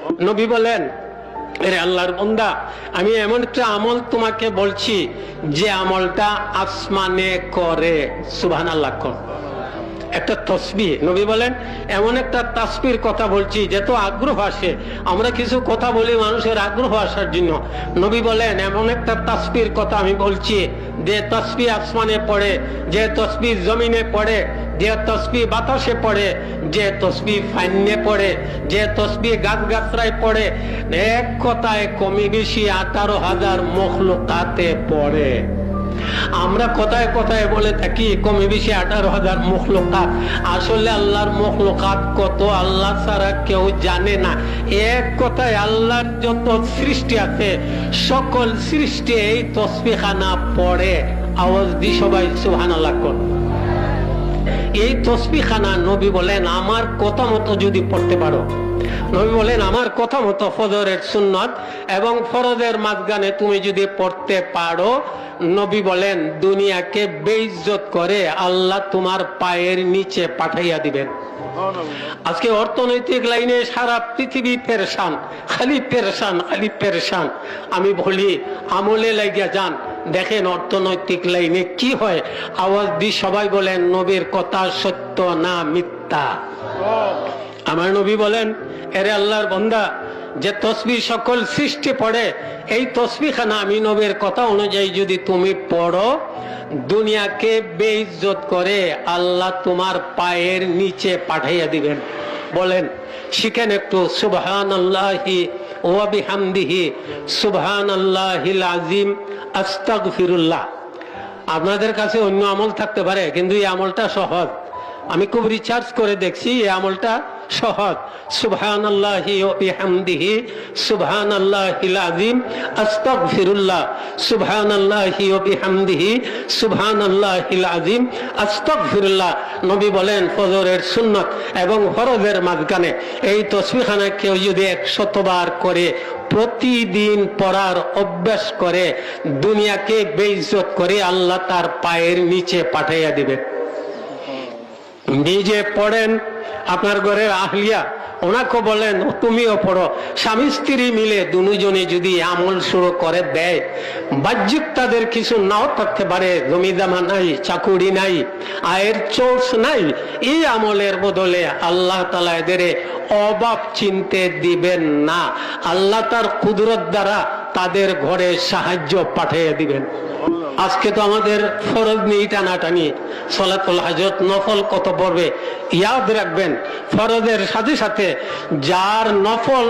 নবী বলেন, আরে আল্লাহর বান্দা, আমি এমন একটা আমল তোমাকে বলছি যে আমলটা আসমানে করে। সুবহানাল্লাহ। একটা তসবিহ। নবী বলেন, এমন একটা তাসবির কথা বলছি যে তো আগ্রহ আসে। আমরা কিছু কথা বলি মানুষের আগ্রহ আসার জন্য। নবী বলেন, এমন একটা তাসবির কথা আমি বলছি যে তসবিহ আসমানে পড়ে, যে তসবিহ জমিনে পড়ে, যে তসবিহ বাতাসে পড়ে, যে তসবিহ ফাইনে পড়ে, যে তসবিহ গাছ গাছরায় পড়ে, এক কথায় কমই বেশি 18,000 মখলুকাতে পড়ে। আমরা কথায় কথায় বলে থাকি কমে বেশি 18,000 মখলুকাত। আসলে আল্লাহর মখলুকাত কত আল্লাহ ছাড়া কেউ জানে না। এক কথায় আল্লাহর যত সৃষ্টি আছে সকল সৃষ্টি এই তসবিহখানা পড়ে। আওয়াজ দি সবাই সুবহানাল্লাহ কোন। এই তসবিহখানা নবী বলেন আমার কথা মতো যদি পড়তে পারো, নবী বলেন আমার কথা মতো ফজরের সুন্নত এবং ফরজের মাঝখানে তুমি যদি পড়তে পারো, নবী বলেন দুনিয়াকে বেইজ্জত করে আল্লাহ তোমার পায়ের নিচে পাঠাইয়া দিবেন। আজকে অর্থনৈতিক লাইনে সারা পৃথিবী পেরেশান, খালি পেরেশান, খালি পেরেশান। আমি বলি আমলে লাগিয়া যান, দেখেন অর্থনৈতিক লাইনে কি হয়। আওয়াজ দি সবাই বলেন নবীর কথা সত্য না মিথ্যা। আমার নবী বলেন, এরে আল্লাহর বান্দা, যে তসবিহ সকল সৃষ্টি পড়ে, এই তসবিহখানা আমি নবীর কথা অনুযায়ী যদি তুমি পড়ো, দুনিয়াকে বেইজ্জত করে আল্লাহ তোমার পায়ের নিচে পাঠাইয়া দিবেন। বলেন, শিখেন একটু সুবহানাল্লাহি ওয়া বিহামদিহি সুবহানাল্লাহিল আযীম আস্তাগফিরুল্লাহ। আপনাদের কাছে অন্য আমল থাকতে পারে, কিন্তু এই আমলটা সহজ। আমি খুব রিসার্চ করে দেখছি এই আমলটা সহজ। সুবহানাল্লাহি ওয়া বিহামদিহি সুবহানাল্লাহিল আযীম আস্তাগফিরুল্লাহ, সুবহানাল্লাহি ওয়া বিহামদিহি সুবহানাল্লাহিল আযীম আস্তাগফিরুল্লাহ। নবী বলেন ফজরের সুন্নত এবং ফরজের মাঝখানে এই তসবিহখানা কেউ যদি 100 বার করে, প্রতিদিন পড়ার অভ্যাস করে, দুনিয়াকে বেইজ্জত করে আল্লাহ তার পায়ের নিচে পাঠাইয়া দিবে। নিজে পড়েন, আপনার ঘরের আহলিয়া ওনাকে বলেন তুমিও পড়ো। স্বামী স্ত্রী মিলে দুজনে যদি আমল শুরু করে দেয়, বাহ্যিক তাদের কিছু নাও থাকতে পারে, জমিদামা নাই, চাকুরি নাই, আয়ের সোর্স নাই, এই আমলের বদলে আল্লাহ তাআলা এদের অভাব চিনতে দিবেন না। আল্লাহ তার কুদরত দ্বারা তাদের ঘরে সাহায্য পাঠিয়ে দিবেন। আজকে তো আমাদের ফরজ নিয়ে টানাটানি, সালাতুল হাজত নফল কত পড়বে। ইয়াদ রাখবেন, ফরজের সাথে সাথে যার নফল